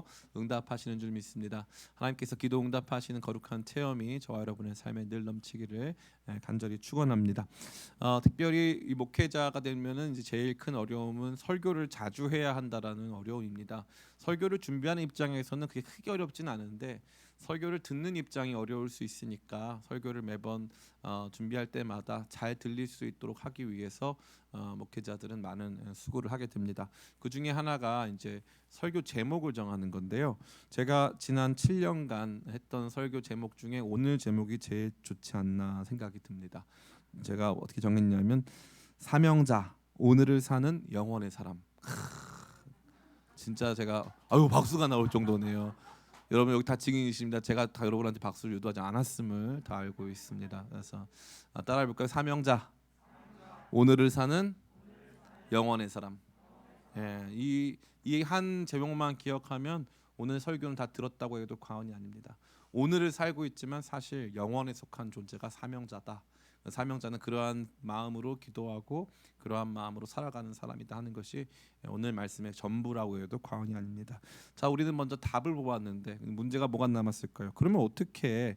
통해서 응답하시는 줄 믿습니다. 하나님께서 기도 응답하시는 거룩한 체험이 저와 여러분의 삶에 늘 넘치기를 간절히 축원합니다. 특별히 이 목회자가 되면은 이제 제일 큰 어려움은 설교를 자주 해야 한다라는 어려움입니다. 설교를 준비하는 입장에서는 그게 크게 어렵진 않은데 설교를 듣는 입장이 어려울 수 있으니까 설교를 매번 준비할 때마다 잘 들릴 수 있도록 하기 위해서 목회자들은 많은 수고를 하게 됩니다. 그 중에 하나가 이제 설교 제목을 정하는 건데요. 제가 지난 7년간 했던 설교 제목 중에 오늘 제목이 제일 좋지 않나 생각이 듭니다. 제가 어떻게 정했냐면 사명자, 오늘을 사는 영원의 사람. 진짜 제가 박수가 나올 정도네요. 여러분 여기 다 증인이십니다. 제가 다 여러분한테 박수를 유도하지 않았음을 다 알고 있습니다. 그래서 따라해 볼까요? 사명자, 오늘을 사는 영원의 사람. 이 한 제목만 기억하면 오늘 설교는 다 들었다고 해도 과언이 아닙니다. 오늘을 살고 있지만 사실 영원에 속한 존재가 사명자다. 사명자는 그러한 마음으로 기도하고 그러한 마음으로 살아가는 사람이다 하는 것이 오늘 말씀의 전부라고 해도 과언이 아닙니다. 자, 우리는 먼저 답을 보았는데 문제가 뭐가 남았을까요? 그러면 어떻게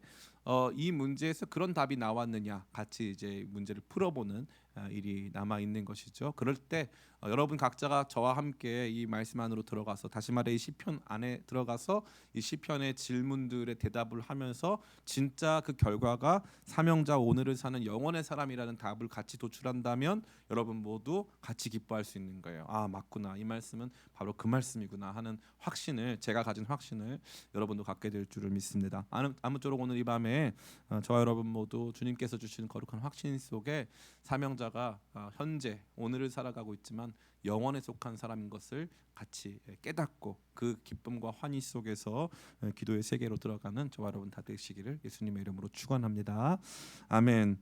이 문제에서 그런 답이 나왔느냐 같이 이제 문제를 풀어보는 일이 남아 있는 것이죠. 그럴 때 여러분 각자가 저와 함께 이 말씀 안으로 들어가서 다시 말해 이 시편 안에 들어가서 이 시편의 질문들의 대답을 하면서 진짜 그 결과가 사명자 오늘을 사는 영원의 사람이라는 답을 같이 도출한다면 여러분 모두 같이 기뻐할 수 있는 거예요. 아, 맞구나. 이 말씀은 바로 그 말씀이구나 하는 확신을, 제가 가진 확신을 여러분도 갖게 될 줄을 믿습니다. 아무쪼록 오늘 이 밤에 저와 여러분 모두 주님께서 주시는 거룩한 확신 속에 사명자가 현재 오늘을 살아가고 있지만 영원에 속한 사람인 것을 같이 깨닫고 그 기쁨과 환희 속에서 기도의 세계로 들어가는 저와 여러분 다 되시기를 예수님의 이름으로 축원합니다. 아멘.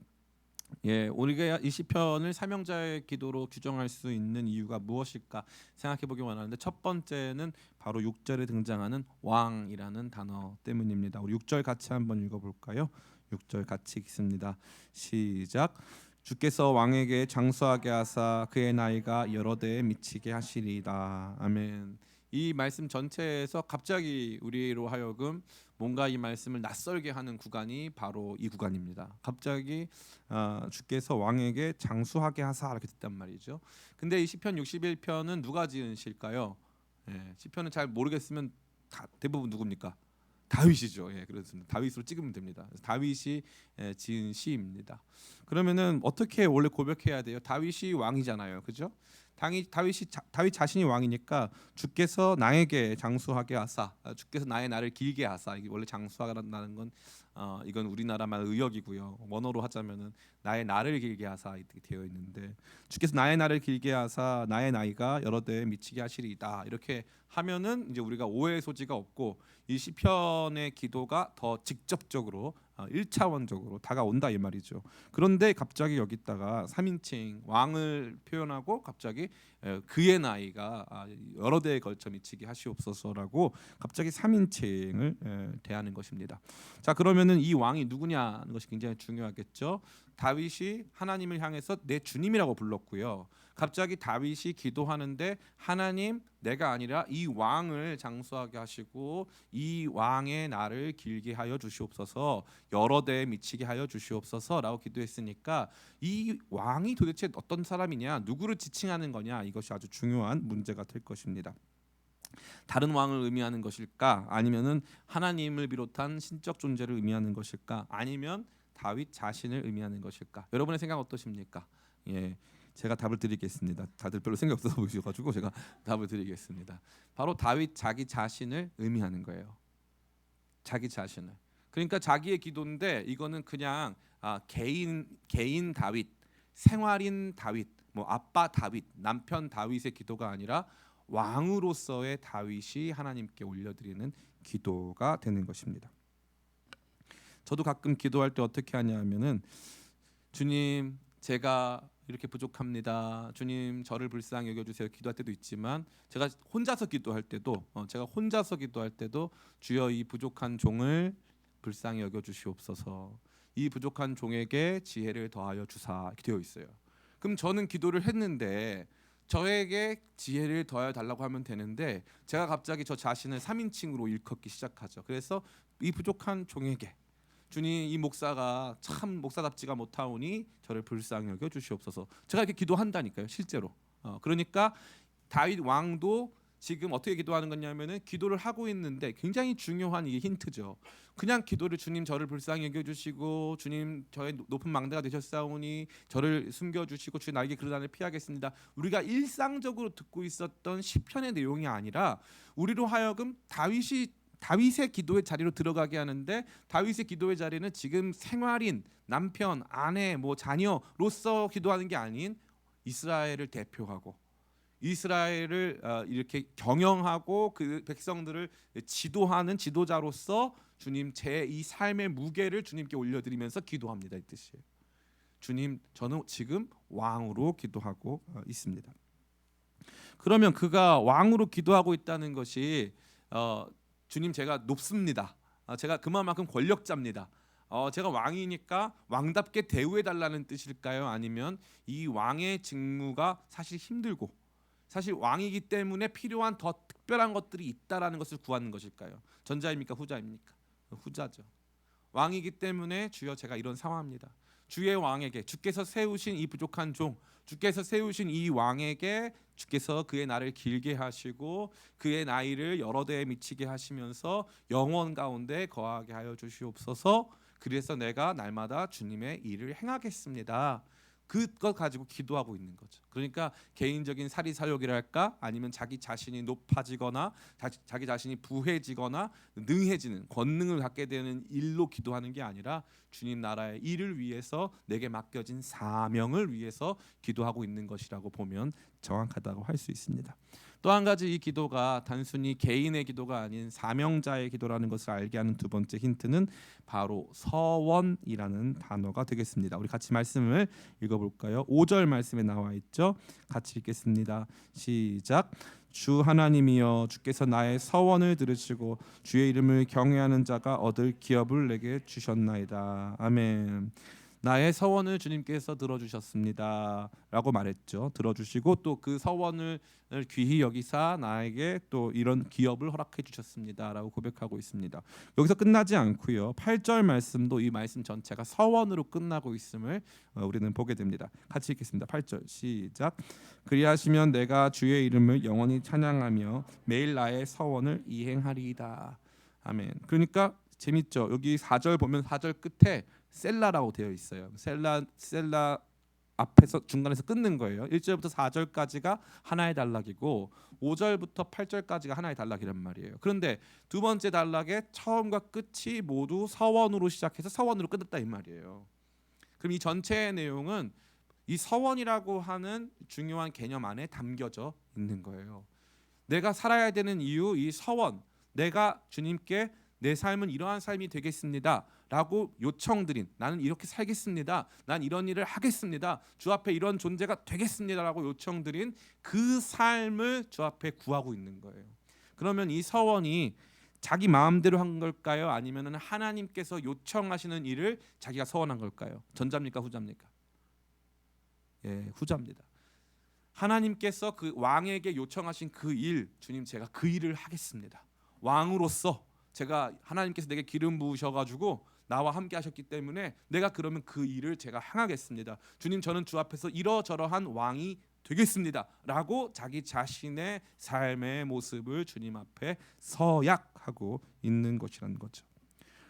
우리가 이 시편을 사명자의 기도로 규정할 수 있는 이유가 무엇일까 생각해 보기 원하는데 첫 번째는 바로 6절에 등장하는 왕이라는 단어 때문입니다. 우리 6절 같이 한번 읽어볼까요? 6절 같이 읽습니다. 시작. 주께서 왕에게 장수하게 하사 그의 나이가 여러 대에 미치게 하시리이다. 아멘. 이 말씀 전체에서 갑자기 우리로 하여금 뭔가 이 말씀을 낯설게 하는 구간이 바로 이 구간입니다. 갑자기 주께서 왕에게 장수하게 하사 이렇게 됐단 말이죠. 근데 이 시편 61편은 누가 지은 시일까요? 시편은 잘 모르겠으면 대부분 누굽니까? 다윗이죠. 그렇습니다. 다윗으로 찍으면 됩니다. 다윗이 지은 시입니다. 그러면은 어떻게 원래 고백해야 돼요? 다윗이 왕이잖아요, 그죠? 다윗 자신이 왕이니까 주께서 나에게 장수하게 하사, 주께서 나를 길게 하사. 이게 원래 장수하다는 건 이건 우리나라말 의역이고요. 원어로 하자면은 나를 길게 하사 이렇게 되어 있는데 주께서 나를 길게 하사 나의 나이가 여러 대에 미치게 하시리이다. 이렇게 하면은 이제 우리가 오해의 소지가 없고 이 시편의 기도가 더 직접적으로 1차원적으로 다가온다 이 말이죠. 그런데 갑자기 여기다가 3인칭 왕을 표현하고 갑자기 그의 나이가 여러 대에 걸쳐 미치게 하시옵소서라고 갑자기 3인칭을 대하는 것입니다. 자, 그러면은 이 왕이 누구냐는 것이 굉장히 중요하겠죠. 다윗이 하나님을 향해서 내 주님이라고 불렀고요. 갑자기 다윗이 기도하는데 하나님, 내가 아니라 이 왕을 장수하게 하시고 이 왕의 나를 길게 하여 주시옵소서, 여러 대에 미치게 하여 주시옵소서라고 기도했으니까 이 왕이 도대체 어떤 사람이냐, 누구를 지칭하는 거냐, 이것이 아주 중요한 문제가 될 것입니다. 다른 왕을 의미하는 것일까? 아니면은 하나님을 비롯한 신적 존재를 의미하는 것일까? 아니면 다윗 자신을 의미하는 것일까? 여러분의 생각 어떠십니까? 제가 답을 드리겠습니다. 다들 별로 생각 없어 보이셔가지고 제가 답을 드리겠습니다. 바로 다윗 자기 자신을 의미하는 거예요. 자기 자신을. 그러니까 자기의 기도인데 이거는 그냥 개인 다윗, 생활인 다윗, 뭐 아빠 다윗, 남편 다윗의 기도가 아니라 왕으로서의 다윗이 하나님께 올려드리는 기도가 되는 것입니다. 저도 가끔 기도할 때 어떻게 하냐면은 주님, 제가 이렇게 부족합니다. 주님, 저를 불쌍히 여겨주세요. 기도할 때도 있지만 제가 혼자서 기도할 때도 주여 이 부족한 종을 불쌍히 여겨주시옵소서. 이 부족한 종에게 지혜를 더하여 주사 이렇게 되어 있어요. 그럼 저는 기도를 했는데 저에게 지혜를 더하여 달라고 하면 되는데 제가 갑자기 저 자신을 3인칭으로 일컫기 시작하죠. 그래서 이 부족한 종에게 주님, 이 목사가 참 목사답지가 못하오니 저를 불쌍히 여겨 주시옵소서. 제가 이렇게 기도한다니까요, 실제로. 그러니까 다윗 왕도 지금 어떻게 기도하는 거냐면은 기도를 하고 있는데 굉장히 중요한 이게 힌트죠. 그냥 기도를 주님 저를 불쌍히 여겨주시고 주님 저의 높은 망대가 되셨사오니 저를 숨겨주시고 주님 나에게 그런 한을 피하겠습니다. 우리가 일상적으로 듣고 있었던 시편의 내용이 아니라 우리로 하여금 다윗의 기도의 자리로 들어가게 하는데 다윗의 기도의 자리는 지금 생활인 남편, 아내, 뭐 자녀로서 기도하는 게 아닌 이스라엘을 대표하고 이스라엘을 이렇게 경영하고 그 백성들을 지도하는 지도자로서 주님 제 이 삶의 무게를 주님께 올려드리면서 기도합니다. 이 뜻이에요. 주님 저는 지금 왕으로 기도하고 있습니다. 그러면 그가 왕으로 기도하고 있다는 것이 주님 제가 높습니다. 제가 그만큼 권력자입니다. 제가 왕이니까 왕답게 대우해 달라는 뜻일까요? 아니면 이 왕의 직무가 사실 힘들고 사실 왕이기 때문에 필요한 더 특별한 것들이 있다라는 것을 구하는 것일까요? 전자입니까? 후자입니까? 후자죠. 왕이기 때문에 주여 제가 이런 상황입니다. 주의 왕에게 주께서 세우신 이 부족한 종, 주께서 세우신 이 왕에게 주께서 그의 날을 길게 하시고 그의 나이를 여러 대에 미치게 하시면서 영원 가운데 거하게 하여 주시옵소서. 그래서 내가 날마다 주님의 일을 행하겠습니다. 그것 가지고 기도하고 있는 거죠. 그러니까 개인적인 사리사욕이랄까 아니면 자기 자신이 높아지거나 자기 자신이 부해지거나 능해지는 권능을 갖게 되는 일로 기도하는 게 아니라 주님 나라의 일을 위해서 내게 맡겨진 사명을 위해서 기도하고 있는 것이라고 보면 정확하다고 할 수 있습니다. 또 한 가지 이 기도가 단순히 개인의 기도가 아닌 사명자의 기도라는 것을 알게 하는 두 번째 힌트는 바로 서원이라는 단어가 되겠습니다. 우리 같이 말씀을 읽어볼까요? 5절 말씀에 나와 있죠. 같이 읽겠습니다. 시작. 주 하나님이여 주께서 나의 서원을 들으시고 주의 이름을 경외하는 자가 얻을 기업을 내게 주셨나이다. 아멘. 나의 서원을 주님께서 들어주셨습니다 라고 말했죠. 들어주시고 또 그 서원을 귀히 여기사 나에게 또 이런 기업을 허락해 주셨습니다 라고 고백하고 있습니다. 여기서 끝나지 않고요, 8절 말씀도 이 말씀 전체가 서원으로 끝나고 있음을 우리는 보게 됩니다. 같이 읽겠습니다. 8절 시작. 그리하시면 내가 주의 이름을 영원히 찬양하며 매일 나의 서원을 이행하리이다. 아멘. 그러니까 재밌죠. 여기 4절 보면 4절 끝에 셀라라고 되어 있어요. 셀라 앞에서 중간에서 끊는 거예요. 1절부터 4절까지가 하나의 단락이고 5절부터 8절까지가 하나의 단락이란 말이에요. 그런데 두 번째 단락의 처음과 끝이 모두 서원으로 시작해서 서원으로 끝났다 이 말이에요. 그럼 이 전체의 내용은 이 서원이라고 하는 중요한 개념 안에 담겨져 있는 거예요. 내가 살아야 되는 이유, 이 서원, 내가 주님께 내 삶은 이러한 삶이 되겠습니다 라고 요청드린, 나는 이렇게 살겠습니다, 난 이런 일을 하겠습니다, 주 앞에 이런 존재가 되겠습니다 라고 요청드린 그 삶을 주 앞에 구하고 있는 거예요. 그러면 이 서원이 자기 마음대로 한 걸까요? 아니면 하나님께서 요청하시는 일을 자기가 서원한 걸까요? 전자입니까? 후자입니까? 예, 후자입니다. 하나님께서 그 왕에게 요청하신 그 일, 주님 제가 그 일을 하겠습니다. 왕으로서 제가 하나님께서 내게 기름 부으셔가지고 나와 함께 하셨기 때문에 내가 그러면 그 일을 제가 행하겠습니다. 주님 저는 주 앞에서 이러저러한 왕이 되겠습니다 라고 자기 자신의 삶의 모습을 주님 앞에 서약하고 있는 것이라는 거죠.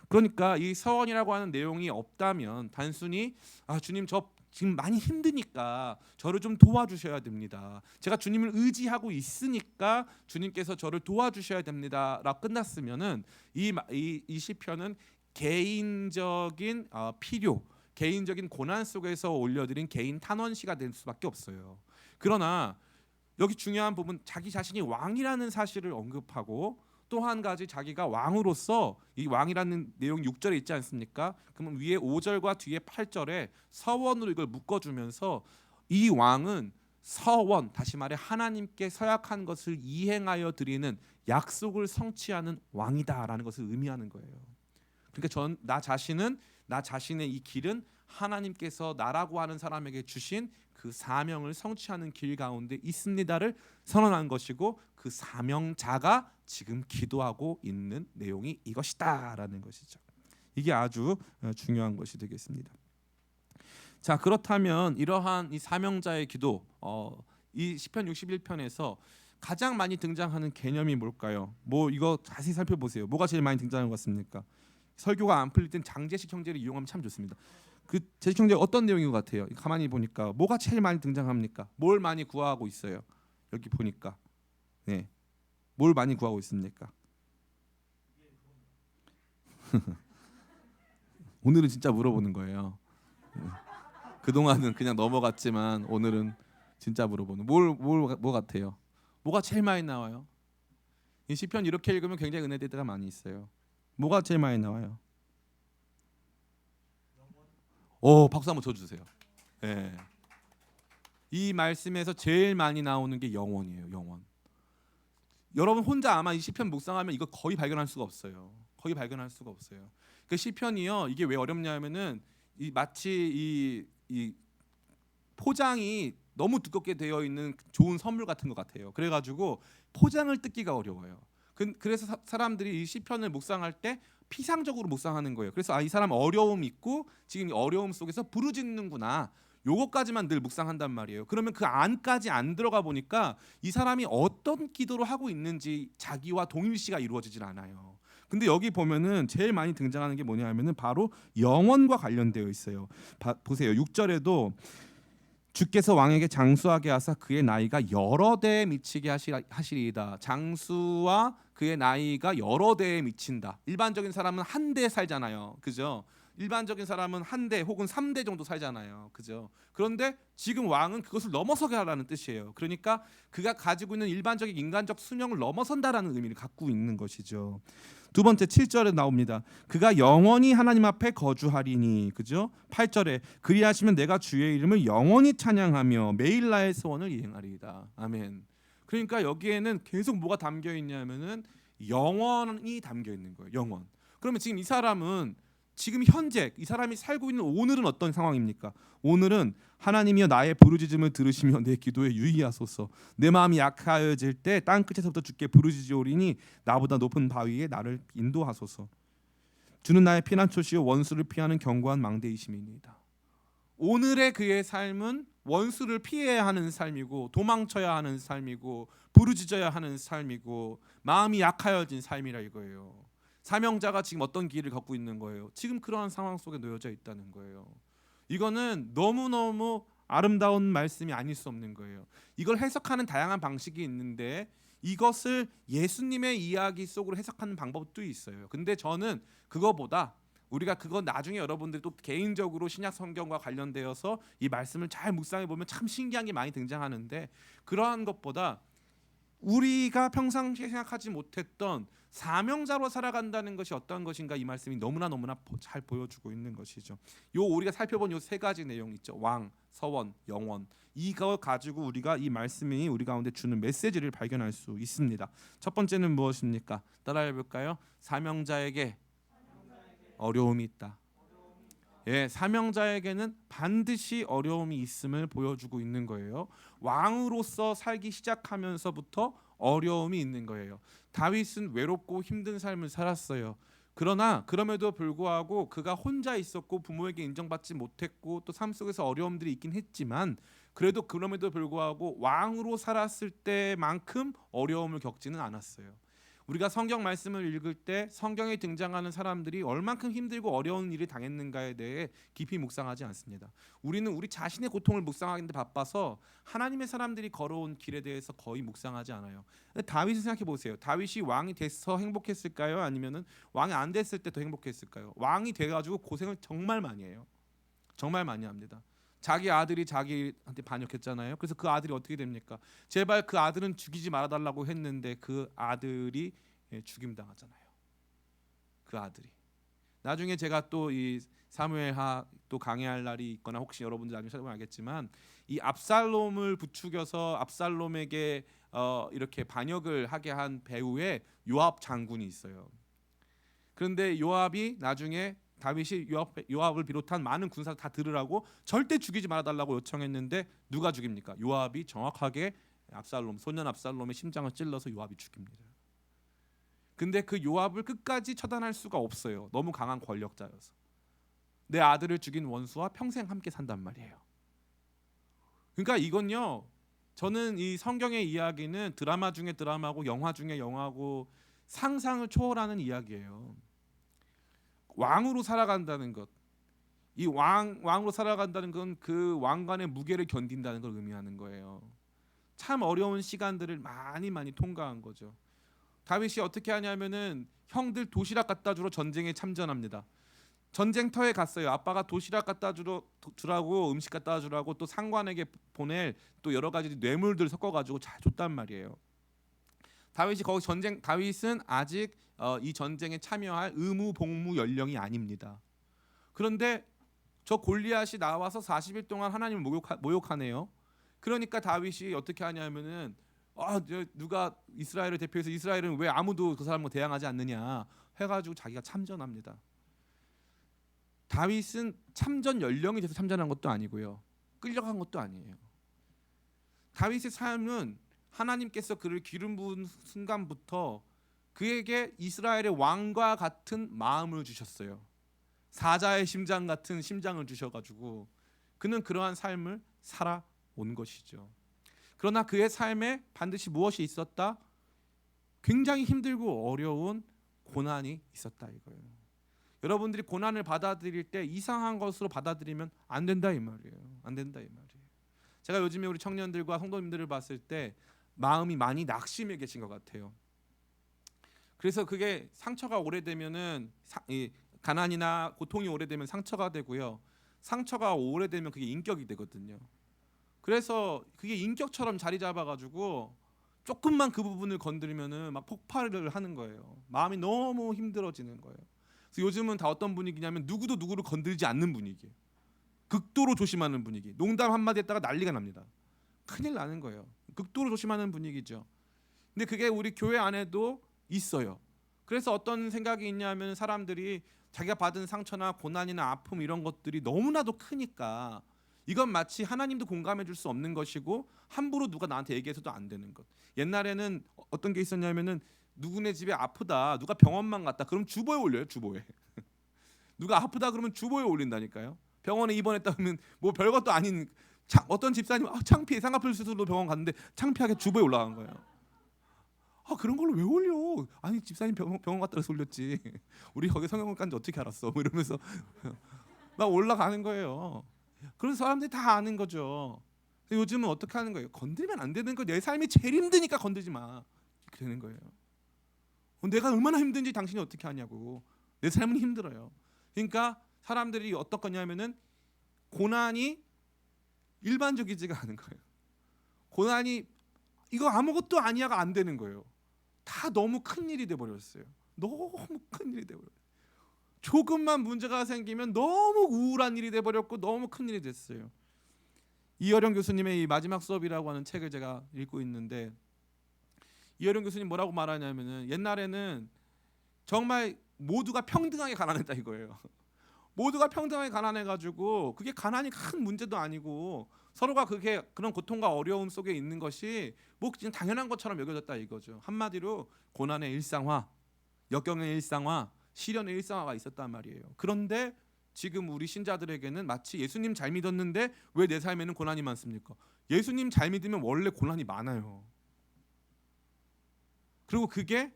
그러니까 이 서원이라고 하는 내용이 없다면 단순히 주님 저 지금 많이 힘드니까 저를 좀 도와주셔야 됩니다, 제가 주님을 의지하고 있으니까 주님께서 저를 도와주셔야 됩니다 라고 끝났으면은 이 시편은 개인적인 필요, 개인적인 고난 속에서 올려드린 개인 탄원시가 될 수밖에 없어요. 그러나 여기 중요한 부분, 자기 자신이 왕이라는 사실을 언급하고 또 한 가지 자기가 왕으로서, 이 왕이라는 내용 6절에 있지 않습니까? 그러면 위에 5절과 뒤에 8절에 서원으로 이걸 묶어주면서 이 왕은 서원, 다시 말해 하나님께 서약한 것을 이행하여 드리는 약속을 성취하는 왕이다라는 것을 의미하는 거예요. 그러니까 나 자신의 이 길은 하나님께서 나라고 하는 사람에게 주신 그 그 사명을 성취하는 길 가운데 있습니다를 선언한 것이고 그 사명자가 지금 기도하고 있는 내용이 이것이다라는 것이죠. 이게 아주 중요한 것이 되겠습니다. 자, 그렇다면 이러한 이 사명자의 기도, 이 시편 61편에서 가장 많이 등장하는 개념이 뭘까요? 뭐 이거 자세히 살펴보세요. 뭐가 제일 많이 등장하는 것 같습니까? 설교가 안 풀릴 땐 장제식 형제를 이용하면 참 좋습니다. 그 제식 형제 어떤 내용인 것 같아요? 가만히 보니까 뭐가 제일 많이 등장합니까? 뭘 많이 구하고 있어요? 여기 보니까 네, 뭘 많이 구하고 있습니까? 오늘은 진짜 물어보는 거예요. 그 동안은 그냥 넘어갔지만 오늘은 진짜 물어보는. 뭐 같아요? 뭐가 제일 많이 나와요? 이 시편 이렇게 읽으면 굉장히 은혜될 때가 많이 있어요. 뭐가 제일 많이 나와요? 박수 한번 쳐주세요. 네. 이 말씀에서 제일 많이 나오는 게 영원이에요. 영원. 여러분 혼자 아마 이 시편 묵상하면 이거 거의 발견할 수가 없어요. 거의 발견할 수가 없어요. 그 시편이요. 이게 왜 어렵냐면은 마치 이 포장이 너무 두껍게 되어 있는 좋은 선물 같은 것 같아요. 그래가지고 포장을 뜯기가 어려워요. 그래서 사람들이 이 시편을 묵상할 때 피상적으로 묵상하는 거예요. 그래서 이 사람 어려움 있고 지금 이 어려움 속에서 부르짖는구나. 요거까지만 늘 묵상한단 말이에요. 그러면 그 안까지 안 들어가 보니까 이 사람이 어떤 기도를 하고 있는지 자기와 동일시가 이루어지질 않아요. 근데 여기 보면은 제일 많이 등장하는 게 뭐냐 하면은 바로 영원과 관련되어 있어요. 보세요. 6절에도 주께서 왕에게 장수하게 하사 그의 나이가 여러 대에 미치게 하시리이다. 장수와 그의 나이가 여러 대에 미친다. 일반적인 사람은 한 대 살잖아요. 그죠? 일반적인 사람은 한 대 혹은 3대 정도 살잖아요. 그죠? 그런데 지금 왕은 그것을 넘어서게 하라는 뜻이에요. 그러니까 그가 가지고 있는 일반적인 인간적 수명을 넘어선다라는 의미를 갖고 있는 것이죠. 두 번째 7절에 나옵니다. 그가 영원히 하나님 앞에 거주하리니. 그죠? 8절에 그리하시면 내가 주의 이름을 영원히 찬양하며 매일 나의 소원을 이행하리이다. 아멘. 그러니까 여기에는 계속 뭐가 담겨 있냐면은 영원이 담겨 있는 거예요. 영원. 그러면 지금 이 사람은 지금 현재 이 사람이 살고 있는 오늘은 어떤 상황입니까? 오늘은 하나님이여 나의 부르짖음을 들으시며 내 기도에 유의하소서. 내 마음이 약하여질 때 땅끝에서부터 주께 부르짖으오리니 나보다 높은 바위에 나를 인도하소서. 주는 나의 피난처시요 원수를 피하는 견고한 망대이심이니이다. 오늘의 그의 삶은 원수를 피해야 하는 삶이고 도망쳐야 하는 삶이고 부르짖어야 하는 삶이고 마음이 약하여진 삶이라 이거예요. 사명자가 지금 어떤 길을 걷고 있는 거예요? 지금 그러한 상황 속에 놓여져 있다는 거예요. 이거는 너무너무 아름다운 말씀이 아닐 수 없는 거예요. 이걸 해석하는 다양한 방식이 있는데 이것을 예수님의 이야기 속으로 해석하는 방법도 있어요. 근데 저는 그거보다 우리가 그거 나중에 여러분들이 또 개인적으로 신약 성경과 관련되어서 이 말씀을 잘 묵상해 보면 참 신기한 게 많이 등장하는데 그러한 것보다 우리가 평상시에 생각하지 못했던 사명자로 살아간다는 것이 어떤 것인가 이 말씀이 너무나 잘 보여주고 있는 것이죠. 우리가 살펴본 요 세 가지 내용 있죠. 왕, 서원, 영원. 이거 가지고 우리가 이 말씀이 우리 가운데 주는 메시지를 발견할 수 있습니다. 첫 번째는 무엇입니까? 따라해 볼까요? 사명자에게 어려움이 있다. 예, 사명자에게는 반드시 어려움이 있음을 보여주고 있는 거예요. 왕으로서 살기 시작하면서부터 어려움이 있는 거예요. 다윗은 외롭고 힘든 삶을 살았어요. 그러나 그럼에도 불구하고 그가 혼자 있었고 부모에게 인정받지 못했고 또 삶 속에서 어려움들이 있긴 했지만 그래도 그럼에도 불구하고 왕으로 살았을 때만큼 어려움을 겪지는 않았어요. 우리가 성경 말씀을 읽을 때 성경에 등장하는 사람들이 얼만큼 힘들고 어려운 일을 당했는가에 대해 깊이 묵상하지 않습니다. 우리는 우리 자신의 고통을 묵상하는데 바빠서 하나님의 사람들이 걸어온 길에 대해서 거의 묵상하지 않아요. 다윗을 생각해 보세요. 다윗이 왕이 돼서 행복했을까요? 아니면은 왕이 안 됐을 때 더 행복했을까요? 왕이 돼가지고 고생을 정말 많이 해요. 정말 많이 합니다. 자기 아들이 자기한테 반역했잖아요. 그래서 그 아들이 어떻게 됩니까? 제발 그 아들은 죽이지 말아달라고 했는데 그 아들이 죽임당하잖아요. 그 아들이. 나중에 제가 또 이 사무엘하 또 강해할 날이 있거나 혹시 여러분들 나중에 찾아보면 알겠지만 이 압살롬을 부추겨서 압살롬에게 이렇게 반역을 하게 한 배후에 요압 장군이 있어요. 그런데 요압이 나중에 다윗이 요압을 비롯한 많은 군사를 다 들으라고 절대 죽이지 말아달라고 요청했는데 누가 죽입니까? 요압이 정확하게 소년 압살롬의 심장을 찔러서 요압이 죽입니다. 근데 그 요압을 끝까지 처단할 수가 없어요. 너무 강한 권력자여서. 내 아들을 죽인 원수와 평생 함께 산단 말이에요. 그러니까 이건요, 저는 이 성경의 이야기는 드라마 중에 드라마고 영화 중에 영화고 상상을 초월하는 이야기예요. 왕으로 살아간다는 것, 이 왕으로 살아간다는 건 그 왕관의 무게를 견딘다는 걸 의미하는 거예요. 참 어려운 시간들을 많이 통과한 거죠. 다윗이 어떻게 하냐면은 형들 도시락 갖다 주러 전쟁에 참전합니다. 전쟁터에 갔어요. 아빠가 도시락 갖다 주라고 음식 갖다 주라고 또 상관에게 보낼 또 여러 가지 뇌물들 섞어가지고 잘 줬단 말이에요. 다윗은 아직 이 전쟁에 참여할 의무 복무 연령이 아닙니다. 그런데 저 골리앗이 나와서 40일 동안 하나님을 모욕하네요. 그러니까 다윗이 어떻게 하냐면은 누가 이스라엘을 대표해서 이스라엘은 왜 아무도 그 사람과 대항하지 않느냐 해가지고 자기가 참전합니다. 다윗은 참전 연령이 돼서 참전한 것도 아니고요, 끌려간 것도 아니에요. 다윗의 삶은 하나님께서 그를 기름 부은 순간부터 그에게 이스라엘의 왕과 같은 마음을 주셨어요. 사자의 심장 같은 심장을 주셔가지고 그는 그러한 삶을 살아온 것이죠. 그러나 그의 삶에 반드시 무엇이 있었다? 굉장히 힘들고 어려운 고난이 있었다 이거예요. 여러분들이 고난을 받아들일 때 이상한 것으로 받아들이면 안 된다 이 말이에요. 안 된다 이 말이에요. 제가 요즘에 우리 청년들과 성도님들을 봤을 때 마음이 많이 낙심해 계신 것 같아요. 그래서 그게 상처가 오래되면은 가난이나 고통이 오래되면 상처가 되고요. 상처가 오래되면 그게 인격이 되거든요. 그래서 그게 인격처럼 자리 잡아가지고 조금만 그 부분을 건드리면은 막 폭발을 하는 거예요. 마음이 너무 힘들어지는 거예요. 그래서 요즘은 다 어떤 분위기냐면 누구도 누구를 건드리지 않는 분위기예요. 극도로 조심하는 분위기. 농담 한마디 했다가 난리가 납니다. 큰일 나는 거예요. 극도로 조심하는 분위기죠. 근데 그게 우리 교회 안에도 있어요. 그래서 어떤 생각이 있냐면 사람들이 자기가 받은 상처나 고난이나 아픔 이런 것들이 너무나도 크니까 이건 마치 하나님도 공감해 줄 수 없는 것이고 함부로 누가 나한테 얘기해서도 안 되는 것. 옛날에는 어떤 게 있었냐면은 누구네 집에 아프다, 누가 병원만 갔다 그럼 주보에 올려요. 주보에. 누가 아프다 그러면 주보에 올린다니까요. 병원에 입원했다 그러면 뭐 별것도 아닌 어떤 집사님 창피해, 쌍꺼풀 수술로 병원 갔는데 창피하게 주보에 올라간 거예요. 그런 걸로 왜 올려? 아니 집사님 병원 갔다 그래서 올렸지. 우리 거기 성형외과 간지 어떻게 알았어? 뭐 이러면서 막 올라가는 거예요. 그런 사람들이 다 아는 거죠. 요즘은 어떻게 하는 거예요? 건드리면 안 되는 거. 내 삶이 제일 힘드니까 건들지 마. 이렇게 되는 거예요. 내가 얼마나 힘든지 당신이 어떻게 아냐고. 내 삶은 힘들어요. 그러니까 사람들이 어떤 거냐면은 고난이 일반적이지가 않은 거예요. 고난이 이거 아무것도 아니야가 안 되는 거예요. 다 너무 큰 일이 돼 버렸어요. 너무 큰 일이 돼 버렸어요. 조금만 문제가 생기면 너무 우울한 일이 돼 버렸고 너무 큰 일이 됐어요. 이어령 교수님의 이 마지막 수업이라고 하는 책을 제가 읽고 있는데 이어령 교수님 뭐라고 말하냐면은 옛날에는 정말 모두가 평등하게 가난했다 이거예요. 모두가 평등하게 가난해가지고 그게 가난이 큰 문제도 아니고 서로가 그런 고통과 어려움 속에 있는 것이 뭐 그냥 당연한 것처럼 여겨졌다 이거죠. 한마디로 고난의 일상화, 역경의 일상화, 시련의 일상화가 있었단 말이에요. 그런데 지금 우리 신자들에게는 마치 예수님 잘 믿었는데 왜 내 삶에는 고난이 많습니까? 예수님 잘 믿으면 원래 고난이 많아요. 그리고 그게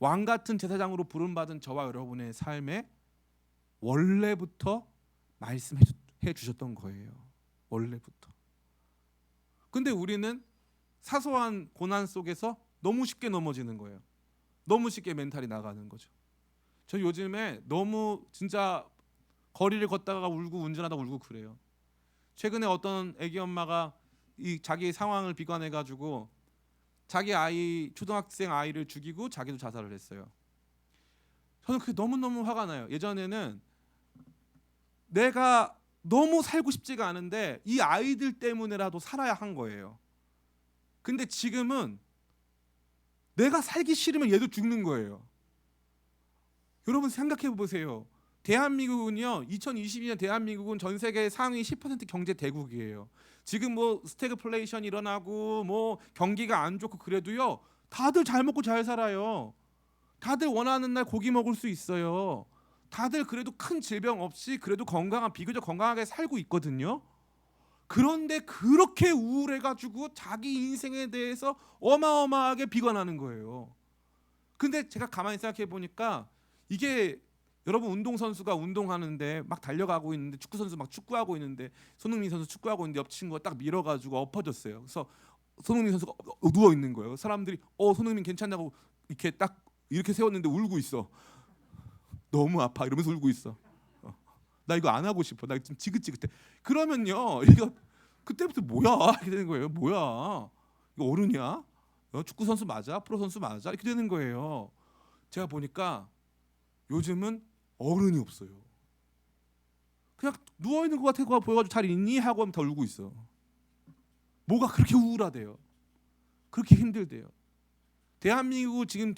왕 같은 제사장으로 부름받은 저와 여러분의 삶에 원래부터 말씀해 주셨던 거예요. 원래부터. 근데 우리는 사소한 고난 속에서 너무 쉽게 넘어지는 거예요. 너무 쉽게 멘탈이 나가는 거죠. 저 요즘에 너무 진짜 거리를 걷다가 울고 운전하다가 울고 그래요. 최근에 어떤 애기 엄마가 자기 상황을 비관해 가지고 자기 아이 초등학생 아이를 죽이고 자기도 자살을 했어요. 저는 그게 너무너무 화가 나요. 예전에는 내가 너무 살고 싶지가 않은데 이 아이들 때문에라도 살아야 한 거예요. 근데 지금은 내가 살기 싫으면 얘도 죽는 거예요. 여러분 생각해 보세요. 대한민국은요, 2022년 대한민국은 전 세계 상위 10% 경제 대국이에요. 지금 뭐 스태그플레이션 일어나고 뭐 경기가 안 좋고 그래도요, 다들 잘 먹고 잘 살아요. 다들 원하는 날 고기 먹을 수 있어요. 다들 그래도 큰 질병 없이 그래도 비교적 건강하게 살고 있거든요. 그런데 그렇게 우울해가지고 자기 인생에 대해서 어마어마하게 비관하는 거예요. 근데 제가 가만히 생각해 보니까 이게, 여러분 운동선수가 운동하는데 막 달려가고 있는데, 축구선수 막 축구하고 있는데, 손흥민 선수 축구하고 있는데 옆 친구가 딱 밀어가지고 엎어졌어요. 그래서 손흥민 선수가 누워 있는 거예요. 사람들이 손흥민 괜찮냐고 이렇게 딱 이렇게 세웠는데 울고 있어. 너무 아파 이러면서 울고 있어. 나 이거 안 하고 싶어. 나 좀 지긋지긋해. 그러면요, 이거 그때부터 뭐야 이렇게 되는 거예요. 뭐야, 이거 어른이야? 축구 선수 맞아? 프로 선수 맞아? 이렇게 되는 거예요. 제가 보니까 요즘은 어른이 없어요. 그냥 누워 있는 것 같아 보여가지고 잘 있니 하고 하면 더 울고 있어. 뭐가 그렇게 우울하대요. 그렇게 힘들대요. 대한민국 지금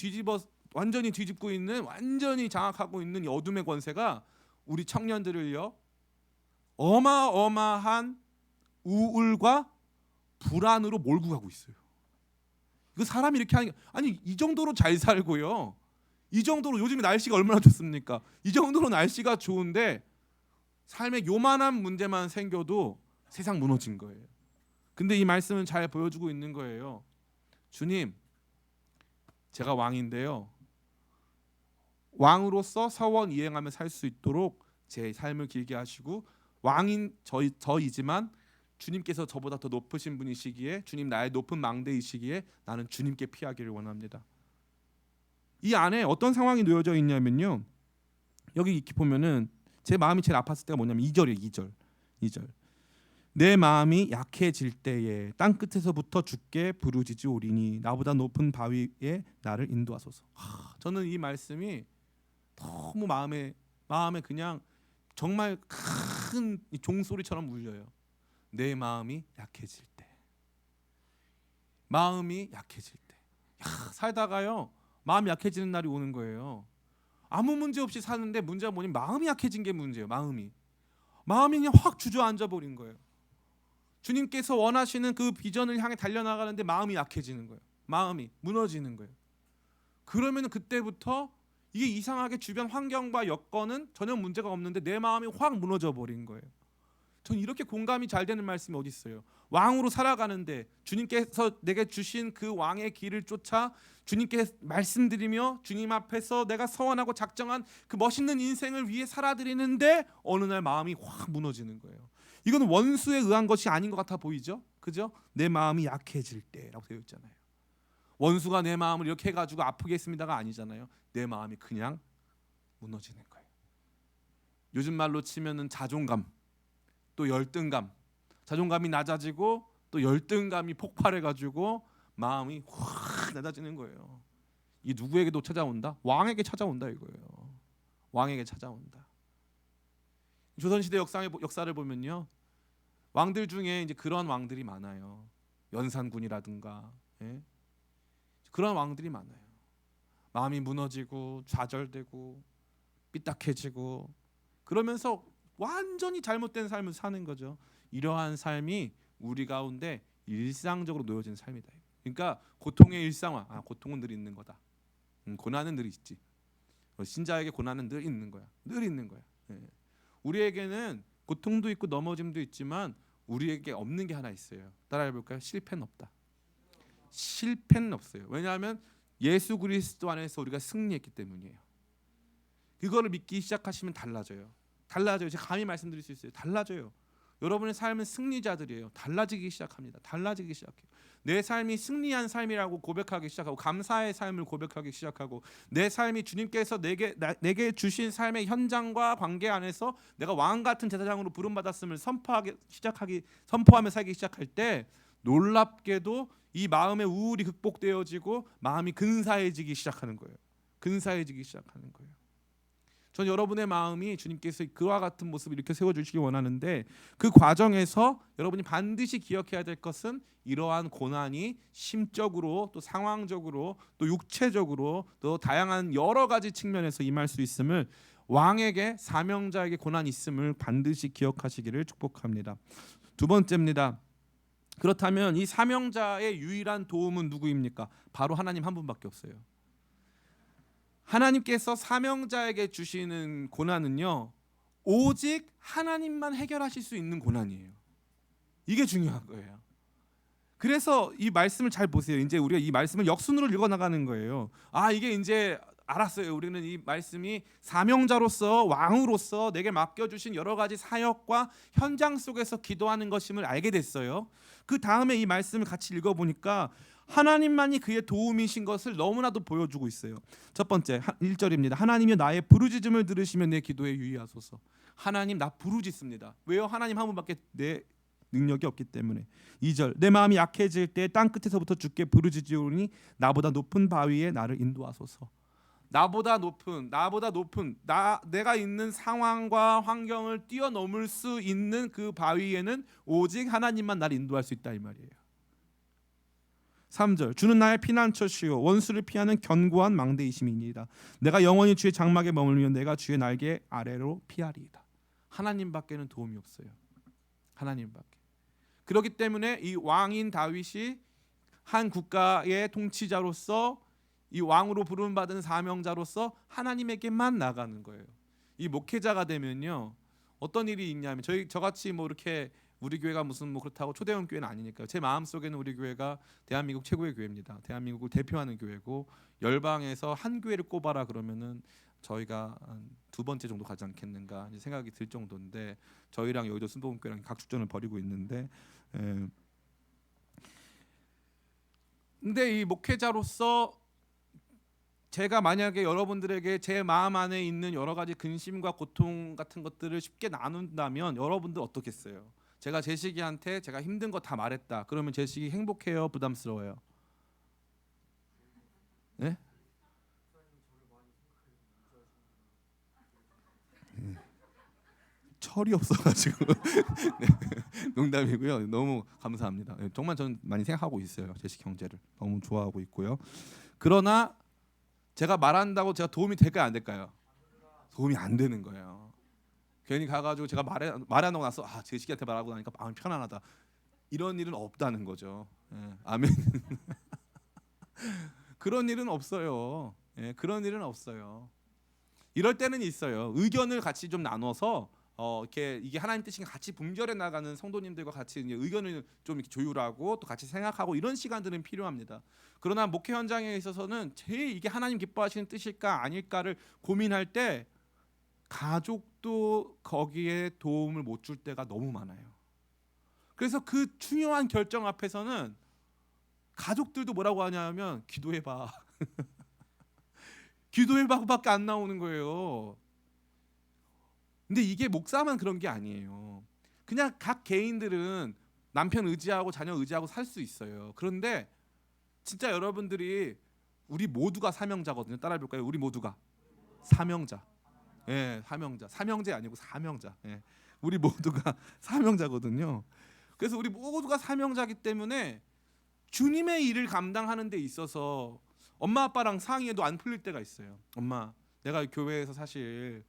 완전히 뒤집고 있는, 완전히 장악하고 있는 이 어둠의 권세가 우리 청년들을요, 어마어마한 우울과 불안으로 몰고 가고 있어요. 이거 사람이 이렇게 하는 게, 아니 이 정도로 잘 살고요, 이 정도로 요즘에 날씨가 얼마나 좋습니까? 이 정도로 날씨가 좋은데 삶에 요만한 문제만 생겨도 세상 무너진 거예요. 근데 이 말씀은 잘 보여주고 있는 거예요. 주님, 제가 왕인데요, 왕으로서 서원 이행하며 살 수 있도록 제 삶을 길게 하시고, 왕인 저이지만 주님께서 저보다 더 높으신 분이시기에, 주님 나의 높은 망대이시기에 나는 주님께 피하기를 원합니다. 이 안에 어떤 상황이 놓여져 있냐면요, 여기 이렇게 보면은 제 마음이 제일 아팠을 때가 뭐냐면 2절이에요. 2절. 내 마음이 약해질 때에 땅 끝에서부터 주께 부르짖으오리니 나보다 높은 바위에 나를 인도하소서. 저는 이 말씀이 너무 마음에 그냥 정말 큰 종소리처럼 울려요. 내 마음이 약해질 때, 마음이 약해질 때. 살다가요, 마음이 약해지는 날이 오는 거예요. 아무 문제 없이 사는데 문제가 뭐냐면 마음이 약해진 게 문제예요. 마음이 그냥 확 주저앉아 버린 거예요. 주님께서 원하시는 그 비전을 향해 달려나가는데 마음이 약해지는 거예요. 마음이 무너지는 거예요. 그러면 그때부터 이게 이상하게 주변 환경과 여건은 전혀 문제가 없는데 내 마음이 확 무너져 버린 거예요. 전 이렇게 공감이 잘 되는 말씀이 어디 있어요? 왕으로 살아가는데 주님께서 내게 주신 그 왕의 길을 쫓아 주님께 말씀드리며 주님 앞에서 내가 서원하고 작정한 그 멋있는 인생을 위해 살아드리는데 어느 날 마음이 확 무너지는 거예요. 이건 원수에 의한 것이 아닌 것 같아 보이죠? 그죠? 내 마음이 약해질 때라고 되어 있잖아요. 원수가 내 마음을 이렇게 해가지고 아프게 했습니다가 아니잖아요. 내 마음이 그냥 무너지는 거예요. 요즘 말로 치면은 자존감, 또 열등감, 자존감이 낮아지고 또 열등감이 폭발해가지고 마음이 확 낮아지는 거예요. 이 누구에게도 찾아온다? 왕에게 찾아온다 이거예요. 왕에게 찾아온다. 조선시대 역사를 보면요, 왕들 중에 이제 그런 왕들이 많아요. 연산군이라든가, 예? 그런 왕들이 많아요. 마음이 무너지고 좌절되고 삐딱해지고 그러면서 완전히 잘못된 삶을 사는 거죠. 이러한 삶이 우리 가운데 일상적으로 놓여진 삶이다. 그러니까 고통의 일상화. 고통은 늘 있는 거다. 고난은 늘 있지. 신자에게 고난은 늘 있는 거야. 늘 있는 거야. 예. 우리에게는 고통도 있고 넘어짐도 있지만 우리에게 없는 게 하나 있어요. 따라해 볼까요? 실패는 없다. 실패는 없어요. 왜냐하면 예수 그리스도 안에서 우리가 승리했기 때문이에요. 그거를 믿기 시작하시면 달라져요. 제가 감히 말씀드릴 수 있어요. 달라져요. 여러분의 삶은 승리자들이에요. 달라지기 시작합니다. 달라지기 시작해요. 내 삶이 승리한 삶이라고 고백하기 시작하고, 감사의 삶을 고백하기 시작하고, 내 삶이 주님께서 내게 주신 삶의 현장과 관계 안에서 내가 왕 같은 제사장으로 부름받았음을 선포하며 살기 시작할 때 놀랍게도 이 마음의 우울이 극복되어지고 마음이 근사해지기 시작하는 거예요. 근사해지기 시작하는 거예요. 전 여러분의 마음이 주님께서 그와 같은 모습을 이렇게 세워주시기 원하는데, 그 과정에서 여러분이 반드시 기억해야 될 것은 이러한 고난이 심적으로 또 상황적으로 또 육체적으로 또 다양한 여러 가지 측면에서 임할 수 있음을, 왕에게 사명자에게 고난이 있음을 반드시 기억하시기를 축복합니다. 두 번째입니다. 그렇다면 이 사명자의 유일한 도움은 누구입니까? 바로 하나님 한 분밖에 없어요. 하나님께서 사명자에게 주시는 고난은요, 오직 하나님만 해결하실 수 있는 고난이에요. 이게 중요한 거예요. 그래서 이 말씀을 잘 보세요. 이제 우리가 이 말씀을 역순으로 읽어 나가는 거예요. 이게 이제 알았어요. 우리는 이 말씀이 사명자로서 왕으로서 내게 맡겨주신 여러 가지 사역과 현장 속에서 기도하는 것임을 알게 됐어요. 그 다음에 이 말씀을 같이 읽어보니까 하나님만이 그의 도움이신 것을 너무나도 보여주고 있어요. 첫 번째 1절입니다. 하나님이 나의 부르짖음을 들으시며 내 기도에 유의하소서. 하나님, 나 부르짖습니다. 왜요? 하나님 한 분밖에 내 능력이 없기 때문에. 2절, 내 마음이 약해질 때 땅끝에서부터 주께 부르짖으오니 나보다 높은 바위에 나를 인도하소서. 나보다 높은 내가 있는 상황과 환경을 뛰어넘을 수 있는 그 바위에는 오직 하나님만 나를 인도할 수 있다, 이 말이에요. 3절, 주는 나의 피난처시요 원수를 피하는 견고한 망대이심이니이다. 내가 영원히 주의 장막에 머물며 내가 주의 날개 아래로 피하리이다. 하나님밖에는 도움이 없어요. 하나님밖에. 그렇기 때문에 이 왕인 다윗이 한 국가의 통치자로서, 이 왕으로 부름받은 사명자로서 하나님에게만 나가는 거예요. 이 목회자가 되면요, 어떤 일이 있냐면, 저같이 뭐 이렇게 우리 교회가 무슨 뭐 그렇다고 초대형 교회는 아니니까요. 제 마음속에는 우리 교회가 대한민국 최고의 교회입니다. 대한민국을 대표하는 교회고, 열방에서 한 교회를 꼽아라 그러면은 저희가 한 두 번째 정도 가지 않겠는가 생각이 들 정도인데, 저희랑 여의도 순복음교회랑 각축전을 벌이고 있는데, 근데 이 목회자로서 제가 만약에 여러분들에게 제 마음 안에 있는 여러 가지 근심과 고통 같은 것들을 쉽게 나눈다면 여러분들 어떻겠어요? 제가 제시기한테 제가 힘든 거 다 말했다. 그러면 제시기 행복해요? 부담스러워요? 네? 철이 없어가지고 네, 농담이고요. 너무 감사합니다. 정말 저는 많이 생각하고 있어요. 제시 형제를 너무 좋아하고 있고요. 그러나 제가 말한다고 제가 도움이 될까요, 안 될까요? 도움이 안 되는 거예요. 괜히 가가지고 제가 말하고 나서 제시기한테 말하고 나니까 마음이 편안하다, 이런 일은 없다는 거죠. 아멘. 그런 일은 없어요. 그런 일은 없어요. 이럴 때는 있어요. 의견을 같이 좀 나눠서 이게 하나님 뜻인가 같이 분별해 나가는 성도님들과 같이 이제 의견을 좀 이렇게 조율하고 또 같이 생각하고, 이런 시간들은 필요합니다. 그러나 목회 현장에 있어서는 제일 이게 하나님 기뻐하시는 뜻일까 아닐까를 고민할 때 가족도 거기에 도움을 못 줄 때가 너무 많아요. 그래서 그 중요한 결정 앞에서는 가족들도 뭐라고 하냐면 기도해봐. 기도해봐밖에 안 나오는 거예요. 근데 이게 목사만 그런 게 아니에요. 그냥 각 개인들은 남편 의지하고 자녀 의지하고 살 수 있어요. 그런데 진짜 여러분들이, 우리 모두가 사명자거든요. 따라해볼까요? 우리 모두가 사명자. 사명자. 사명제 아니고 사명자. 우리 모두가 사명자거든요. 그래서 우리 모두가 사명자이기 때문에 주님의 일을 감당하는 데 있어서 엄마 아빠랑 상의해도 안 풀릴 때가 있어요. 엄마, 내가 교회에서 사실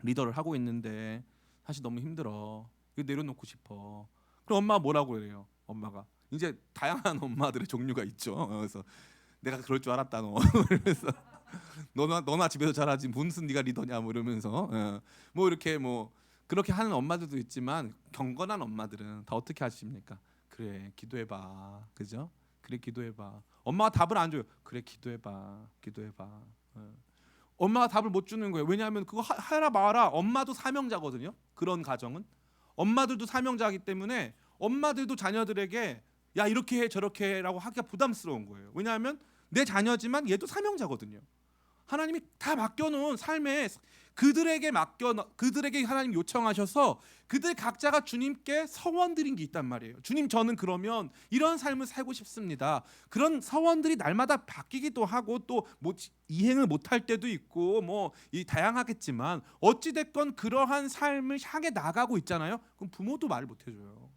리더를 하고 있는데 사실 너무 힘들어. 이거 내려놓고 싶어. 그럼 엄마가 뭐라고 그래요? 엄마가 이제 다양한 엄마들의 종류가 있죠. 그래서 내가 그럴 줄 알았다 너. 그래서 너나 집에서 잘하지 무슨 네가 리더냐 뭐 이러면서 뭐 이렇게 뭐 그렇게 하는 엄마들도 있지만, 경건한 엄마들은 다 어떻게 하십니까? 그래 기도해봐, 그죠? 그래 기도해봐. 엄마가 답을 안 줘요. 그래 기도해봐. 엄마가 답을 못 주는 거예요. 왜냐하면 그거 하라 마라, 엄마도 사명자거든요. 그런 가정은 엄마들도 사명자이기 때문에 엄마들도 자녀들에게 야 이렇게 해 저렇게 해라고 하기가 부담스러운 거예요. 왜냐하면 내 자녀지만 얘도 사명자거든요. 하나님이 다 맡겨놓은 삶에 그들에게 하나님 요청하셔서 그들 각자가 주님께 서원 드린 게 있단 말이에요. 주님, 저는 그러면 이런 삶을 살고 싶습니다. 그런 서원들이 날마다 바뀌기도 하고 또 뭐 이행을 못할 때도 있고 뭐 이 다양하겠지만 어찌 됐건 그러한 삶을 향해 나가고 있잖아요. 그럼 부모도 말을 못 해줘요.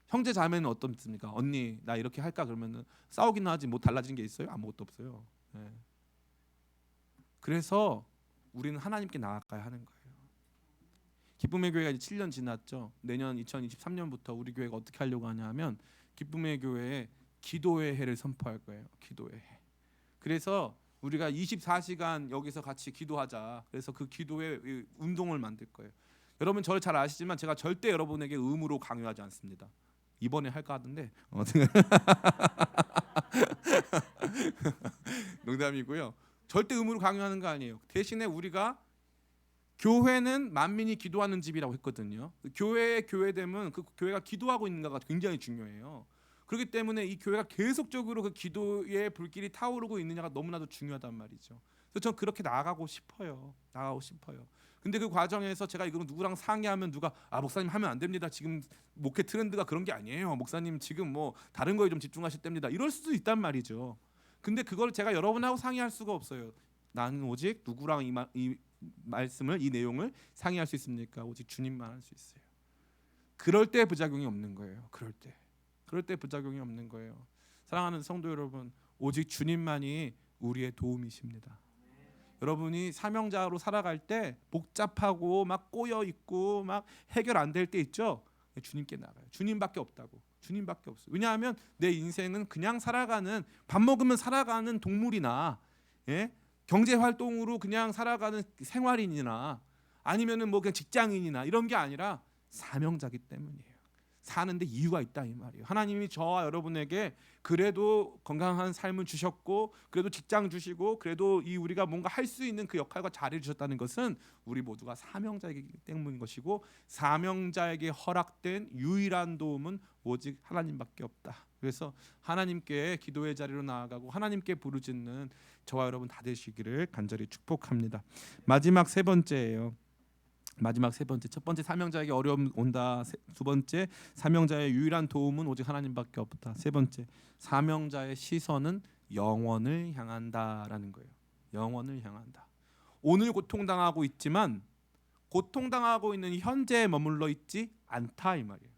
형제 자매는 어떻습니까? 언니 나 이렇게 할까 그러면은 싸우기는 하지 뭐 달라진 게 있어요? 아무것도 없어요. 네. 그래서 우리는 하나님께 나아가야 하는 거예요. 기쁨의 교회가 이제 7년 지났죠. 내년 2023년부터 우리 교회가 어떻게 하려고 하냐면 기쁨의 교회에 기도의 해를 선포할 거예요. 기도의 해. 그래서 우리가 24시간 여기서 같이 기도하자. 그래서 그 기도의 운동을 만들 거예요. 여러분 저를 잘 아시지만 제가 절대 여러분에게 의무로 강요하지 않습니다. 이번에 할까 하던데 농담이고요. 절대 의무로 강요하는 거 아니에요. 대신에 우리가 교회는 만민이 기도하는 집이라고 했거든요. 교회의 교회됨은 그 교회가 기도하고 있는가가 굉장히 중요해요. 그렇기 때문에 이 교회가 계속적으로 그 기도의 불길이 타오르고 있느냐가 너무나도 중요하단 말이죠. 그래서 저는 그렇게 나아가고 싶어요. 근데 그 과정에서 제가 이거 누구랑 상의하면 누가 목사님 하면 안 됩니다. 지금 목회 트렌드가 그런 게 아니에요. 목사님 지금 뭐 다른 거에 좀 집중하실 때입니다. 이럴 수도 있단 말이죠. 근데 그걸 제가 여러분하고 상의할 수가 없어요. 나는 오직 누구랑 이 말씀을 이 내용을 상의할 수 있습니까? 오직 주님만 할 수 있어요. 그럴 때 부작용이 없는 거예요. 그럴 때 부작용이 없는 거예요. 사랑하는 성도 여러분, 오직 주님만이 우리의 도움이십니다. 여러분이 사명자로 살아갈 때 복잡하고 막 꼬여 있고 막 해결 안 될 때 있죠. 주님께 나가요. 주님밖에 없다고. 주님밖에 없어요. 왜냐하면 내 인생은 그냥 살아가는 밥 먹으면 살아가는 동물이나 경제 활동으로 그냥 살아가는 생활인이나 아니면은 뭐 그냥 직장인이나 이런 게 아니라 사명자기 때문이에요. 사는데 이유가 있다 이 말이에요. 하나님이 저와 여러분에게 그래도 건강한 삶을 주셨고 그래도 직장 주시고 그래도 이 우리가 뭔가 할 수 있는 그 역할과 자리를 주셨다는 것은 우리 모두가 사명자이기 때문인 것이고 사명자에게 허락된 유일한 도움은 오직 하나님밖에 없다. 그래서 하나님께 기도의 자리로 나아가고 하나님께 부르짖는 저와 여러분 다 되시기를 간절히 축복합니다. 마지막 세 번째예요. 첫 번째 사명자에게 어려움 온다. 두 번째 사명자의 유일한 도움은 오직 하나님밖에 없다. 세 번째 사명자의 시선은 영원을 향한다라는 거예요. 영원을 향한다. 오늘 고통당하고 있지만 고통당하고 있는 현재에 머물러 있지 않다 이 말이에요.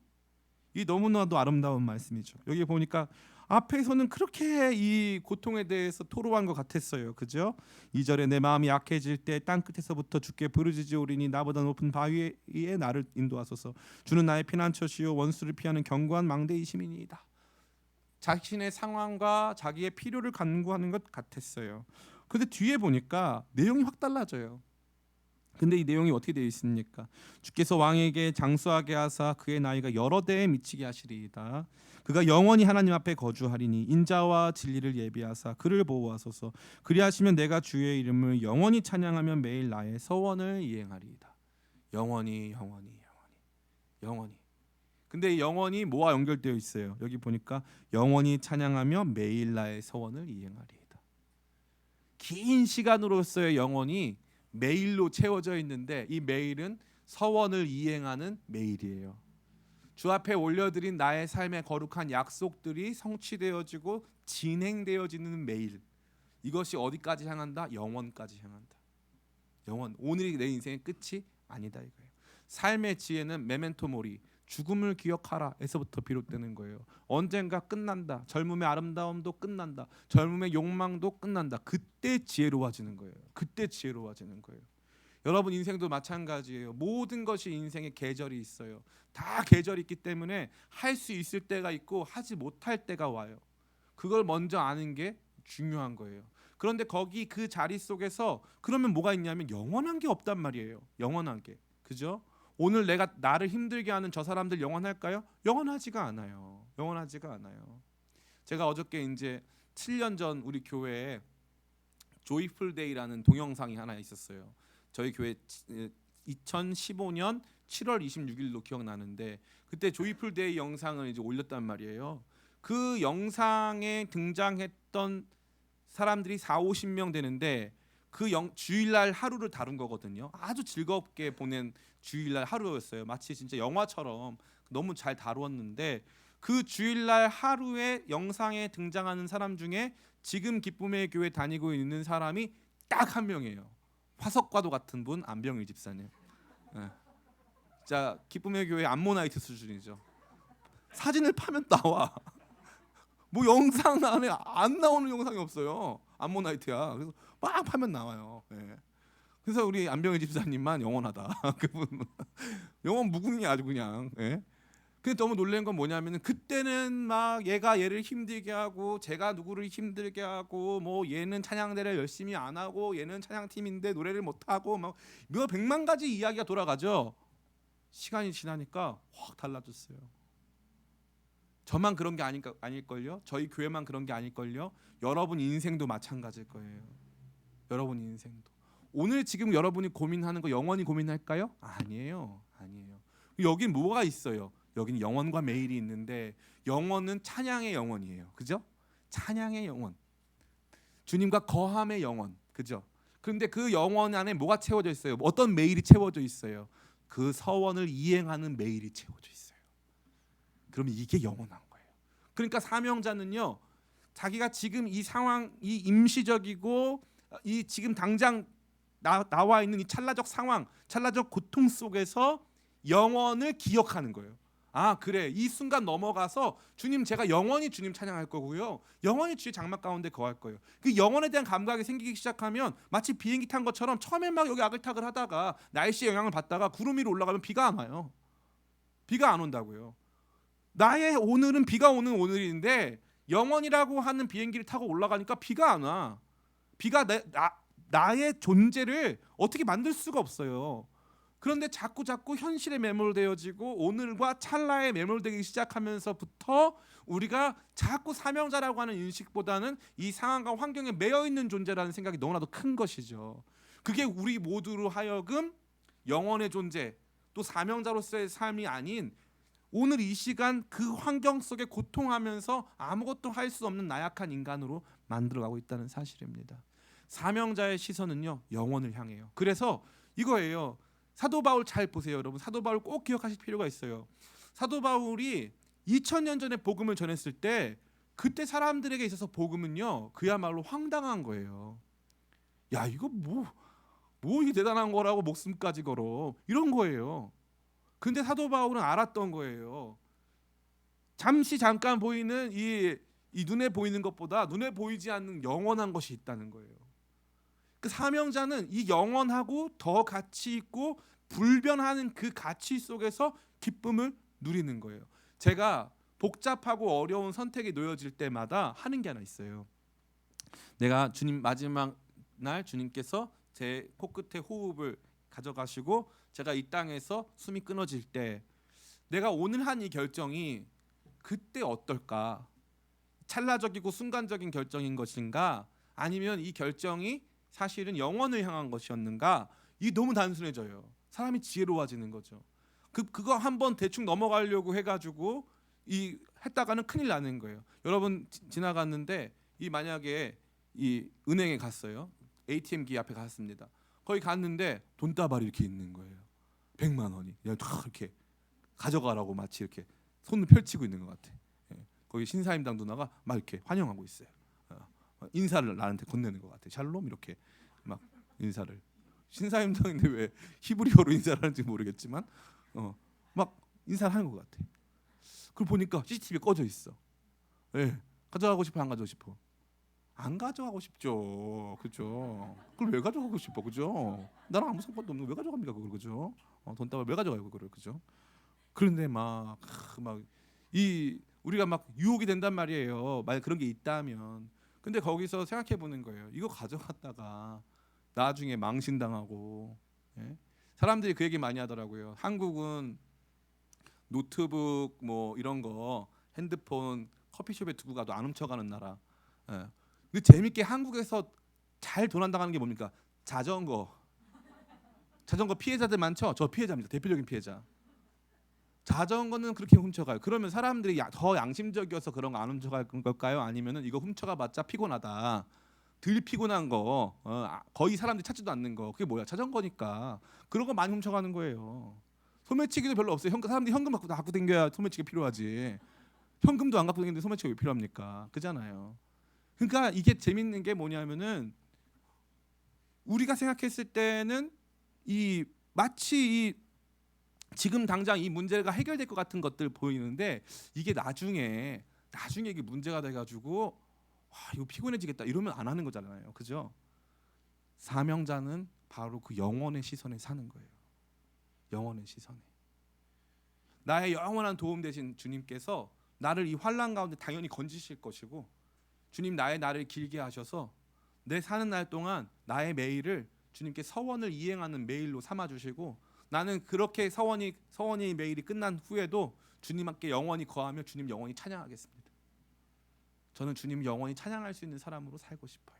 이 너무나도 아름다운 말씀이죠. 여기 보니까 앞에서는 그렇게 이 고통에 대해서 토로한 것 같았어요. 그죠? 2절에 내 마음이 약해질 때 땅끝에서부터 주께 부르짖으오리니 나보다 높은 바위에 나를 인도하소서. 주는 나의 피난처시요 원수를 피하는 견고한 망대이심이니이다. 자신의 상황과 자기의 필요를 간구하는 것 같았어요. 근데 뒤에 보니까 내용이 확 달라져요. 근데 이 내용이 어떻게 되어 있습니까? 주께서 왕에게 장수하게 하사 그의 나이가 여러 대에 미치게 하시리이다. 그가 영원히 하나님 앞에 거주하리니 인자와 진리를 예비하사 그를 보호하소서. 그리하시면 내가 주의 이름을 영원히 찬양하며 매일 나의 서원을 이행하리이다. 영원히. 근데 이 영원히 뭐와 연결되어 있어요? 여기 보니까 영원히 찬양하며 매일 나의 서원을 이행하리이다. 긴 시간으로서의 영원이 매일로 채워져 있는데 이 매일은 서원을 이행하는 매일이에요. 주 앞에 올려드린 나의 삶의 거룩한 약속들이 성취되어지고 진행되어지는 매일. 이것이 어디까지 향한다? 영원까지 향한다. 영원. 오늘이 내 인생의 끝이 아니다 이거예요. 삶의 지혜는 메멘토 모리, 죽음을 기억하라 에서부터 비롯되는 거예요. 언젠가 끝난다. 젊음의 아름다움도 끝난다. 젊음의 욕망도 끝난다. 그때 지혜로워지는 거예요. 여러분 인생도 마찬가지예요. 모든 것이 인생에 계절이 있어요. 다 계절이 있기 때문에 할 수 있을 때가 있고 하지 못할 때가 와요. 그걸 먼저 아는 게 중요한 거예요. 그런데 거기 그 자리 속에서 그러면 뭐가 있냐면 영원한 게 없단 말이에요. 영원한 게. 그죠? 오늘 내가 나를 힘들게 하는 저 사람들 영원할까요? 영원하지가 않아요. 제가 어저께 이제 7년 전 우리 교회에 조이풀 데이라는 동영상이 하나 있었어요. 저희 교회 2015년 7월 26일로 기억나는데 그때 조이풀 데이 영상을 이제 올렸단 말이에요. 그 영상에 등장했던 사람들이 4, 50명 되는데 그 주일날 하루를 다룬 거거든요. 아주 즐겁게 보낸 주일날 하루였어요. 마치 진짜 영화처럼 너무 잘 다루었는데 그 주일날 하루의 영상에 등장하는 사람 중에 지금 기쁨의 교회 다니고 있는 사람이 딱 한 명이에요. 화석과도 같은 분, 안병일 집사님. 네. 진짜 기쁨의 교회 암모나이트 수준이죠. 사진을 파면 나와. 뭐 영상 안에 안 나오는 영상이 없어요. 암모나이트야. 그래서 막 파면 나와요. 예. 그래서 우리 안병희 집사님만 영원하다. 그분 영원 무궁이 아주 그냥. 예. 근데 너무 놀란 건 뭐냐면은 그때는 막 얘가 얘를 힘들게 하고 제가 누구를 힘들게 하고 뭐 얘는 찬양대를 열심히 안 하고 얘는 찬양팀인데 노래를 못 하고 막 몇 백만 가지 이야기가 돌아가죠. 시간이 지나니까 확 달라졌어요. 저만 그런 게 아닐걸요. 저희 교회만 그런 게 아닐걸요. 여러분 인생도 마찬가지일 거예요. 여러분 인생도. 오늘 지금 여러분이 고민하는 거 영원히 고민할까요? 아니에요. 여긴 뭐가 있어요? 여기는 영원과 매일이 있는데 영원은 찬양의 영원이에요. 그죠? 찬양의 영원. 주님과 거함의 영원. 그죠? 그런데 그 영원 안에 뭐가 채워져 있어요? 어떤 매일이 채워져 있어요? 그 서원을 이행하는 매일이 채워져 있어요. 그러면 이게 영원한 거예요. 그러니까 사명자는요, 자기가 지금 이 상황, 이 임시적이고 이 지금 당장 나와 있는 이 찰나적 상황, 찰나적 고통 속에서 영원을 기억하는 거예요. 아 그래, 이 순간 넘어가서 주님 제가 영원히 주님 찬양할 거고요, 영원히 주의 장막 가운데 거할 거예요. 그 영원에 대한 감각이 생기기 시작하면 마치 비행기 탄 것처럼 처음에 막 여기 아글타글 하다가 날씨의 영향을 받다가 구름 위로 올라가면 비가 안 와요. 비가 안 온다고요. 나의 오늘은 비가 오는 오늘인데 영원이라고 하는 비행기를 타고 올라가니까 비가 안 와. 비가 나의 존재를 어떻게 만들 수가 없어요. 그런데 자꾸 현실에 매몰되어지고 오늘과 찰나에 매몰되기 시작하면서부터 우리가 자꾸 사명자라고 하는 인식보다는 이 상황과 환경에 매여 있는 존재라는 생각이 너무나도 큰 것이죠. 그게 우리 모두로 하여금 영원의 존재, 또 사명자로서의 삶이 아닌 오늘 이 시간 그 환경 속에 고통하면서 아무것도 할 수 없는 나약한 인간으로 만들어가고 있다는 사실입니다. 사명자의 시선은요, 영원을 향해요. 그래서 이거예요. 사도 바울 잘 보세요, 여러분. 사도 바울 꼭 기억하실 필요가 있어요. 사도 바울이 2000년 전에 복음을 전했을 때 그때 사람들에게 있어서 복음은요, 그야말로 황당한 거예요. 야, 이거 뭐 이게 대단한 거라고 목숨까지 걸어, 이런 거예요. 근데 사도 바울은 알았던 거예요. 잠깐 보이는 이 눈에 보이는 것보다 눈에 보이지 않는 영원한 것이 있다는 거예요. 그 사명자는 이 영원하고 더 가치 있고 불변하는 그 가치 속에서 기쁨을 누리는 거예요. 제가 복잡하고 어려운 선택이 놓여질 때마다 하는 게 하나 있어요. 내가 주님 마지막 날 주님께서 제 코끝에 호흡을 가져가시고 제가 이 땅에서 숨이 끊어질 때 내가 오늘 한 이 결정이 그때 어떨까? 찰나적이고 순간적인 결정인 것인가? 아니면 이 결정이 사실은 영원을 향한 것이었는가? 이 너무 단순해져요. 사람이 지혜로워지는 거죠. 그거 한번 대충 넘어가려고 해가지고 이 했다가는 큰일 나는 거예요. 여러분 지나갔는데 만약에 이 은행에 갔어요. ATM기 앞에 갔습니다. 거기 갔는데 돈다발이 이렇게 있는 거예요. 100만 원이 그냥 다 이렇게 가져가라고 마치 이렇게 손을 펼치고 있는 것 같아. 예. 거기 신사임당 누나가 막 이렇게 환영하고 있어요. 인사를 나한테 건네는 것 같아. 샬롬 이렇게 막 인사를. 신사임당인데 왜 히브리어로 인사를 하는지 모르겠지만 막 인사를 하는 것 같아. 그걸 보니까 CCTV 꺼져 있어. 예. 가져가고 싶어 안 가져가고 싶어? 안 가져가고 싶죠. 그죠? 그걸 왜 가져가고 싶어? 그죠? 나랑 아무 상관도 없는 거 왜 가져갑니까? 그걸 그죠? 돈다발 왜 가져가요? 그걸 그죠? 그런데 우리가 막 유혹이 된단 말이에요. 만약 그런 게 있다면. 근데 거기서 생각해 보는 거예요. 이거 가져갔다가 나중에 망신당하고. 예? 사람들이 그 얘기 많이 하더라고요. 한국은 노트북 뭐 이런 거 핸드폰 커피숍에 두고 가도 안 훔쳐가는 나라. 예. 근데 재밌게 한국에서 잘 도난당하는 게 뭡니까? 자전거 피해자들 많죠? 저 피해자입니다. 대표적인 피해자. 자전거는 그렇게 훔쳐가요. 그러면 사람들이 더 양심적이어서 그런 거 안 훔쳐갈 걸까요? 아니면은 이거 훔쳐가봤자 피곤하다. 덜 피곤한 거, 거의 사람들이 찾지도 않는 거, 그게 뭐야? 자전거니까. 그런 거 많이 훔쳐가는 거예요. 소매치기도 별로 없어요. 사람들이 현금 갖고 댕겨야 소매치기 필요하지. 현금도 안 갖고 댕기는데 소매치기 왜 필요합니까? 그잖아요. 그러니까 이게 재밌는 게 뭐냐면은 우리가 생각했을 때는 이 마치 이 지금 당장 이 문제가 해결될 것 같은 것들 보이는데 이게 나중에 이게 문제가 돼가지고 이거 피곤해지겠다 이러면 안 하는 거잖아요, 그죠? 사명자는 바로 그 영원의 시선에 사는 거예요. 영원의 시선에 나의 영원한 도움 되신 주님께서 나를 이 환난 가운데 당연히 건지실 것이고 주님 나의 날을 길게 하셔서 내 사는 날 동안 나의 매일을 주님께 서원을 이행하는 매일로 삼아 주시고 나는 그렇게 서원이 매일이 끝난 후에도 주님께 영원히 거하며 주님 영원히 찬양하겠습니다. 저는 주님 영원히 찬양할 수 있는 사람으로 살고 싶어요.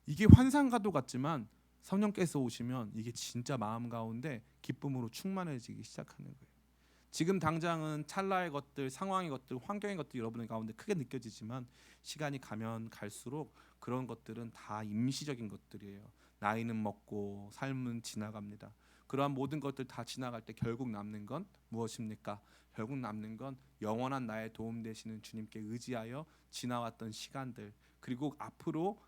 이게 환상과도 같지만 성령께서 오시면 이게 진짜 마음 가운데 기쁨으로 충만해지기 시작하는 거예요. 지금 당장은 찰나의 것들, 상황의 것들, 환경의 것들 여러분의 가운데 크게 느껴지지만 시간이 가면 갈수록 그런 것들은 다 임시적인 것들이에요. 나이는 먹고 삶은 지나갑니다. 그러한 모든 것들 다 지나갈 때 결국 남는 건 무엇입니까? 결국 남는 건 영원한 나의 도움 되시는 주님께 의지하여 지나왔던 시간들, 그리고 앞으로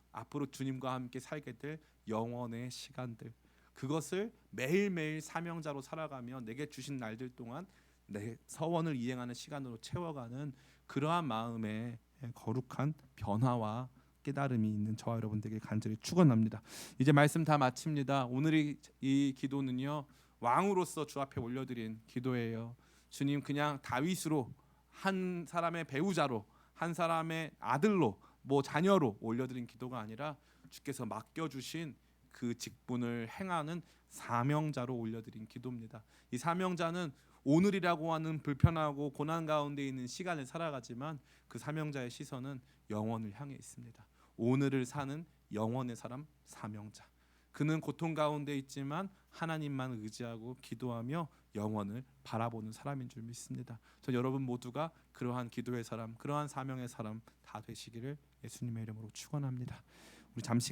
주님과 함께 살게 될 영원의 시간들. 그것을 매일매일 사명자로 살아가며 내게 주신 날들 동안 내 서원을 이행하는 시간으로 채워가는 그러한 마음의 거룩한 변화와 깨달음이 있는 저와 여러분들에게 간절히 축원합니다. 이제 말씀 다 마칩니다. 오늘 이 기도는요 왕으로서 주 앞에 올려드린 기도예요. 주님 그냥 다윗으로 한 사람의 배우자로 한 사람의 아들로 뭐 자녀로 올려드린 기도가 아니라 주께서 맡겨주신 그 직분을 행하는 사명자로 올려드린 기도입니다. 이 사명자는 오늘이라고 하는 불편하고 고난 가운데 있는 시간을 살아가지만 그 사명자의 시선은 영원을 향해 있습니다. 오늘을 사는 영원의 사람 사명자. 그는 고통 가운데 있지만 하나님만 의지하고 기도하며 영원을 바라보는 사람인 줄 믿습니다. 저 여러분 모두가 그러한 기도의 사람, 그러한 사명의 사람 다 되시기를 예수님의 이름으로 축원합니다. 우리 잠시